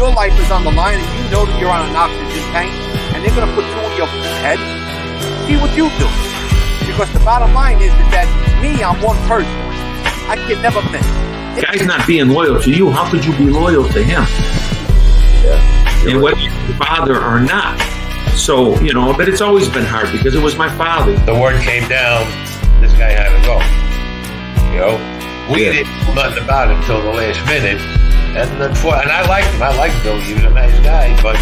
your life is on the line and you know that you're on an oxygen tank and they're going to put two in your head, see what you do. Because the bottom line is that me, I'm one person. I can never miss. Guy's not being loyal to you. How could you be loyal to him? Yeah. And whether you're your father or not. So, you know, but it's always been hard because it was my father. The word came down, this guy had to go. You know, we didn't know nothing about him until the last minute. And I liked him. I liked Billy. He was a nice guy, but...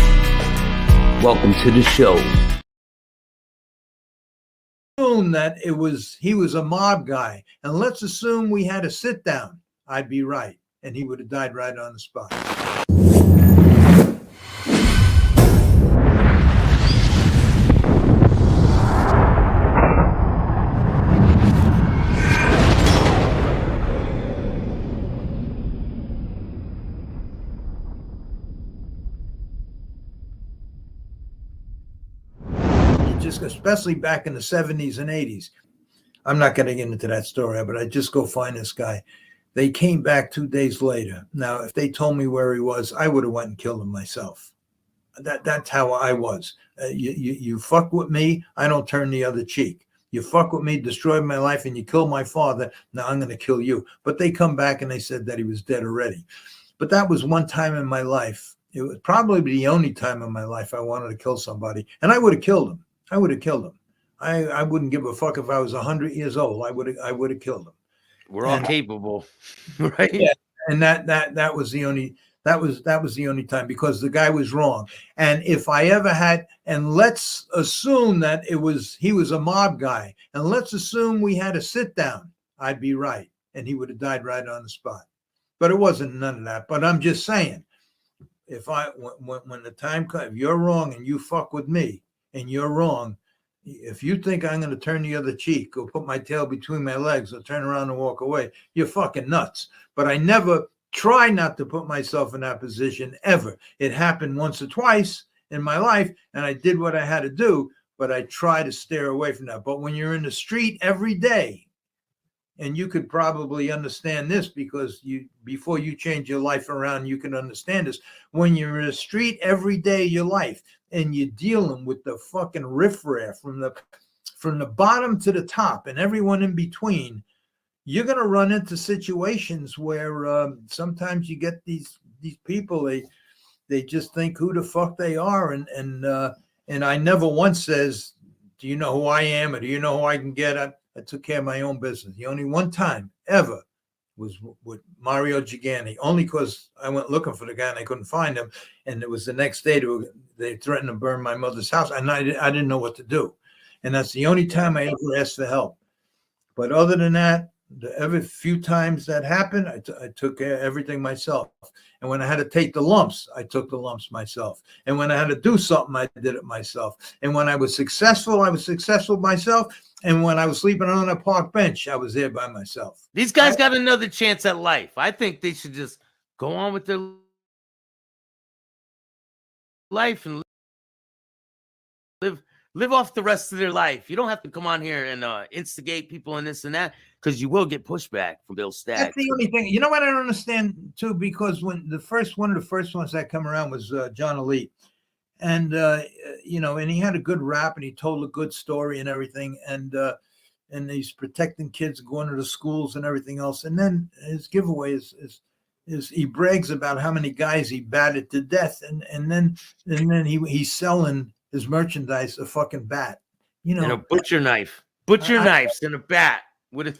Welcome to the show. Assume that he was a mob guy, and let's assume we had a sit down. I'd be right, and he would have died right on the spot. Just especially back in the 70s and 80s. I'm not going to get into that story, but I just go find this guy. They came back 2 days later. Now, if they told me where he was, I would have went and killed him myself. That's how I was. You fuck with me, I don't turn the other cheek. You fuck with me, destroy my life, and you kill my father, now I'm going to kill you. But they come back and they said that he was dead already. But that was one time in my life. It was probably the only time in my life I wanted to kill somebody, and I would have killed him. I would have killed him. I wouldn't give a fuck if I was 100 years old. I would have killed him. We're all capable, right? Yeah, and that was the only time, because the guy was wrong. And if I ever had, and let's assume that he was a mob guy, and let's assume we had a sit down, I'd be right, and he would have died right on the spot. But it wasn't none of that. But I'm just saying, when the time comes, if you're wrong and you fuck with me, and you're wrong, if you think I'm going to turn the other cheek or put my tail between my legs or turn around and walk away, you're fucking nuts. But I never try not to put myself in that position ever. It happened once or twice in my life, and I did what I had to do, but I try to steer away from that. But when you're in the street every day, and you could probably understand this because before you change your life around, you can understand this. When you're in the street every day of your life and you're dealing with the fucking riffraff from the bottom to the top and everyone in between, you're going to run into situations where sometimes you get these people, they just think who the fuck they are. And I never once says, do you know who I am? Or do you know who I can get? I took care of my own business. The only one time ever was with Mario Gigani, only because I went looking for the guy and I couldn't find him. And it was the next day they threatened to burn my mother's house, and I didn't know what to do. And that's the only time I ever asked for help. But other than that, every few times that happened, I took care of everything myself. And when I had to take the lumps, I took the lumps myself. And when I had to do something, I did it myself. And when I was successful myself. And when I was sleeping on a park bench, I was there by myself. These guys got another chance at life. I think they should just go on with their life and live off the rest of their life. You don't have to come on here and instigate people and this and that, because you will get pushback from Bill Staxx. That's the only thing. You know what I don't understand too, because when one of the first ones that come around was John Elite, and and he had a good rap and he told a good story and everything, and he's protecting kids going to the schools and everything else. And then his giveaway is he brags about how many guys he batted to death, and then he's selling his merchandise a fucking bat, and a butcher knife, knives and a bat.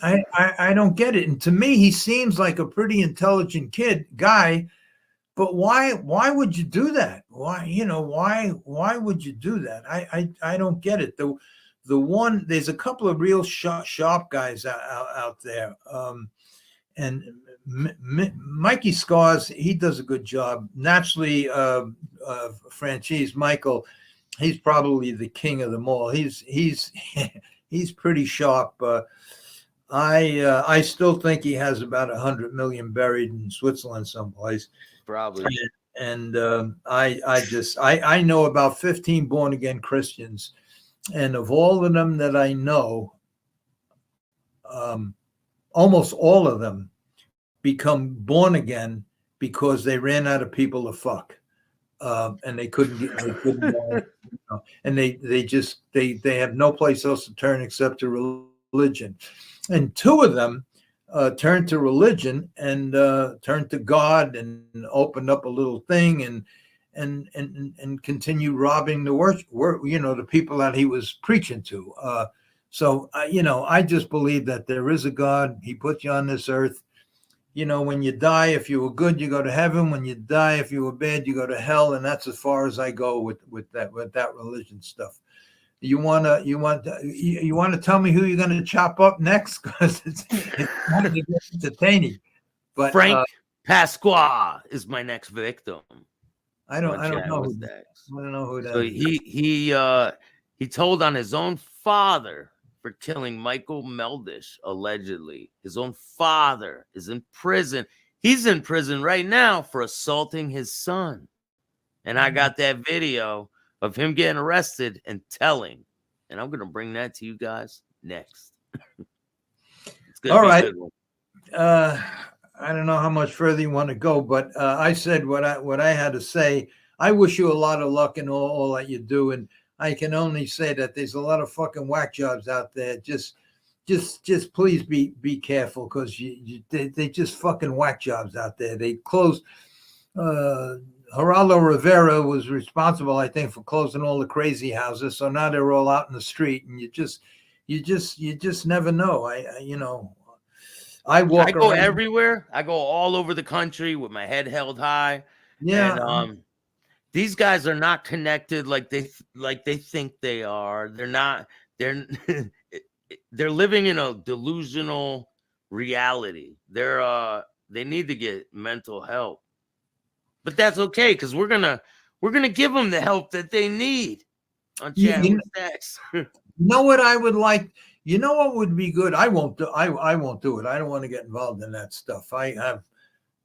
I don't get it. And to me, he seems like a pretty intelligent guy, but why would you do that? Why would you do that? I don't get it. There's a couple of real sharp guys out there. And Mikey Scars, he does a good job. Naturally, Franchise Michael, he's probably the king of them all. He's pretty sharp. I still think he has about 100 million buried in Switzerland someplace. Probably. And I know about 15 born again Christians, and of all of them that I know, almost all of them become born again because they ran out of people to fuck. and they couldn't get, and they have no place else to turn except to religion. And two of them turned to religion and turned to God and opened up a little thing and continued robbing the the people that he was preaching to. So I just believe that there is a God. He put you on this earth. When you die, if you were good, you go to heaven. When you die, if you were bad, you go to hell. And that's as far as I go with that religion stuff. You want to tell me who you're going to chop up next? Because it's entertaining. But Frank Pasqua is my next victim. I don't know who that. I don't know who that. So he told on his own father for killing Michael Meldish, allegedly. His own father is in prison. He's in prison right now for assaulting his son. And I got that video of him getting arrested and telling. And I'm going to bring that to you guys next. It's gonna All be right. a good one. I don't know how much further you want to go, but I said what I had to say. I wish you a lot of luck in all that you do. And I can only say that there's a lot of fucking whack jobs out there. Just please be careful, because they just fucking whack jobs out there. They closed. Geraldo Rivera was responsible, I think, for closing all the crazy houses. So now they're all out in the street, and you just never know. I go around everywhere. I go all over the country with my head held high. Yeah. And, these guys are not connected like they think they are. They're not. They're living in a delusional reality. They need to get mental help, but that's okay, because we're gonna give them the help that they need on Chattin with Staxx. You know what I would like? You know what would be good? I won't do it. I don't want to get involved in that stuff. I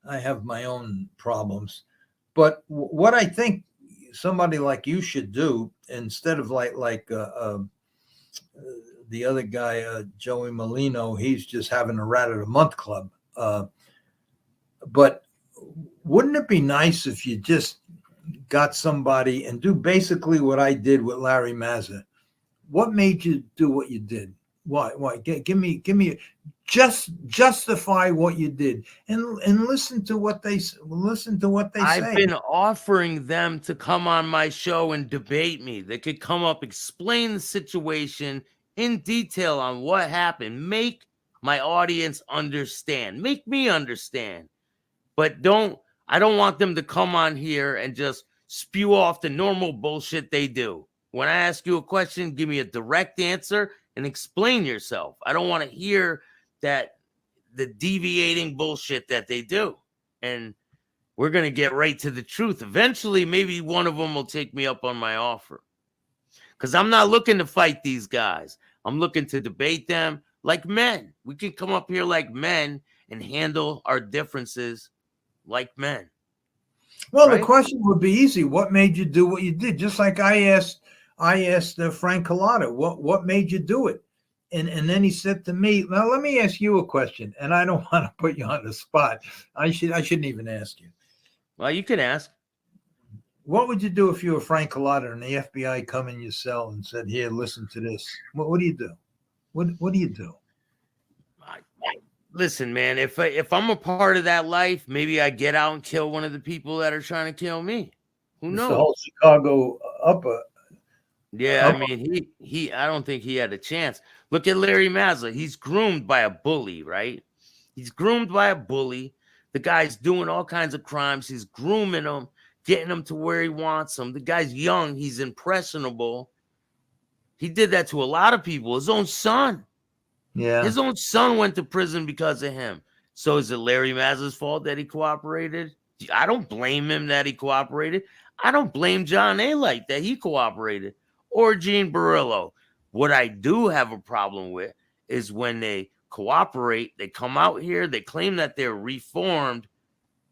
have my own problems. But what I think somebody like you should do, instead of like the other guy, Joey Molino, he's just having a rat of the month club. But wouldn't it be nice if you just got somebody and do basically what I did with Larry Mazza? What made you do what you did? Why? Give me. Just justify what you did, and listen to what they say. I've been offering them to come on my show and debate me. They could come up, explain the situation in detail on what happened, make my audience understand, make me understand. But I don't want them to come on here and just spew off the normal bullshit they do. When I ask you a question, give me a direct answer and explain yourself. I don't want to hear that the deviating bullshit that they do. And we're going to get right to the truth. Eventually, maybe one of them will take me up on my offer. Because I'm not looking to fight these guys. I'm looking to debate them like men. We can come up here like men and handle our differences like men. Well, right? The question would be easy. What made you do what you did? Just like I asked Frank Collada, what made you do it? And then he said to me, "Now let me ask you a question." And I don't want to put you on the spot. I shouldn't even ask you. Well, you can ask. What would you do if you were Frank Collada and the FBI come in your cell and said, "Here, listen to this"? What do you do? What do you do? Listen, man. If I'm a part of that life, maybe I get out and kill one of the people that are trying to kill me. Who knows? The whole Chicago upper. Yeah, I mean, I don't think he had a chance. Look at Larry Mazza. He's groomed by a bully, right? He's groomed by a bully. The guy's doing all kinds of crimes. He's grooming him, getting him to where he wants him. The guy's young. He's impressionable. He did that to a lot of people. His own son. Yeah. His own son went to prison because of him. So is it Larry Mazza's fault that he cooperated? I don't blame him that he cooperated. I don't blame John A-Light that he cooperated. Or Gene Barillo. What I do have a problem with is when they cooperate, they come out here, they claim that they're reformed,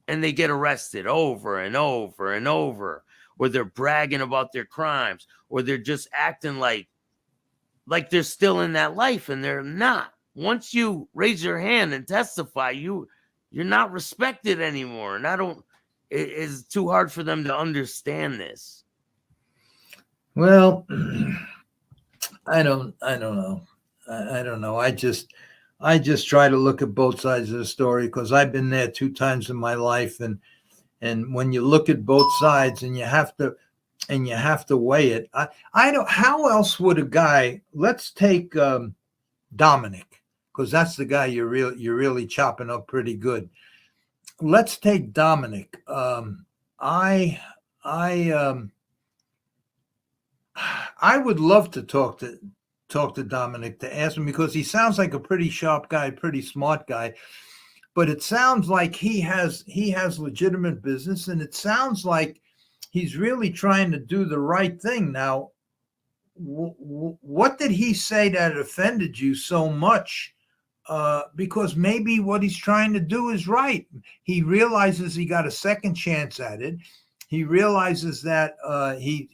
and they get arrested over and over and over, or they're bragging about their crimes, or they're just acting like they're still in that life, and they're not. Once you raise your hand and testify, you're not respected anymore. And is too hard for them to understand this. Well, I don't know. I don't know. I just try to look at both sides of the story because I've been there 2 times in my life, and when you look at both sides and you have to weigh it, I don't. How else would a guy? Let's take Dominic, because that's the guy you're really chopping up pretty good. Let's take Dominic. I would love to talk to Dominic, to ask him, because he sounds like a pretty sharp guy, pretty smart guy. But it sounds like he has legitimate business, and it sounds like he's really trying to do the right thing. Now, what did he say that offended you so much? Because maybe what he's trying to do is right. He realizes he got a second chance at it. He realizes that he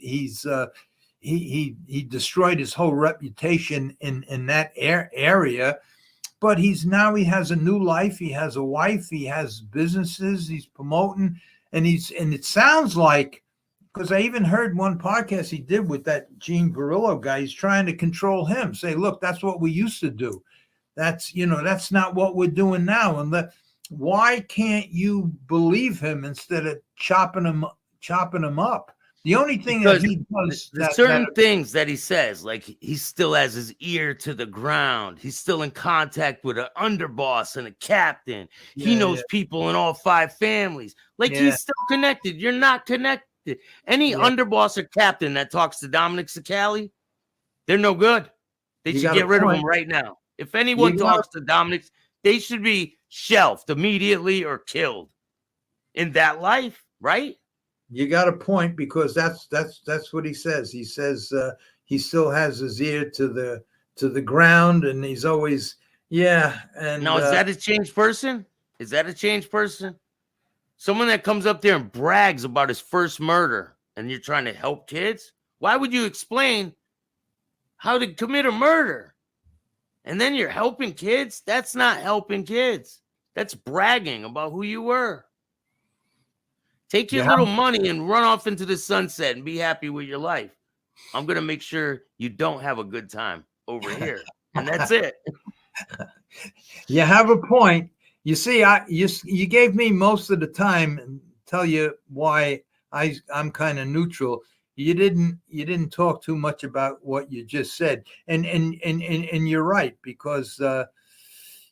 destroyed his whole reputation in that area. But he has a new life. He has a wife. He has businesses. He's promoting, and it sounds like, because I even heard one podcast he did with that Gene Barillo guy. He's trying to control him. Say, look, that's what we used to do. That's not what we're doing now. And why can't you believe him instead of chopping him up? The only thing that he does, things that he says, like he still has his ear to the ground. He's still in contact with an underboss and a captain. He knows people in all 5 families. Like he's still connected. You're not connected. Any underboss or captain that talks to Dominic Sicali, they're no good. They should get rid of him right now. If anyone talks to Dominic, they should be shelved immediately or killed in that life, right? You got a point, because that's what he says. He says he still has his ear to the ground, and he's always And now, is that a changed person? Is that a changed person? Someone that comes up there and brags about his first murder, and you're trying to help kids? Why would you explain how to commit a murder? And then you're helping kids? That's not helping kids. That's bragging about who you were. Take your little money and run off into the sunset and be happy with your life. I'm going to make sure you don't have a good time over here. And that's it. You have a point. You see, you gave me most of the time and tell you why I'm kind of neutral. You didn't talk too much about what you just said. And you're right, because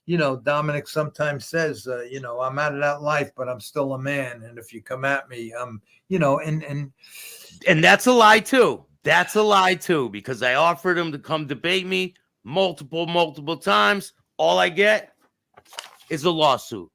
Dominic sometimes says, I'm out of that life, but I'm still a man. And if you come at me, and that's a lie too. That's a lie too, because I offered him to come debate me multiple times. All I get is a lawsuit.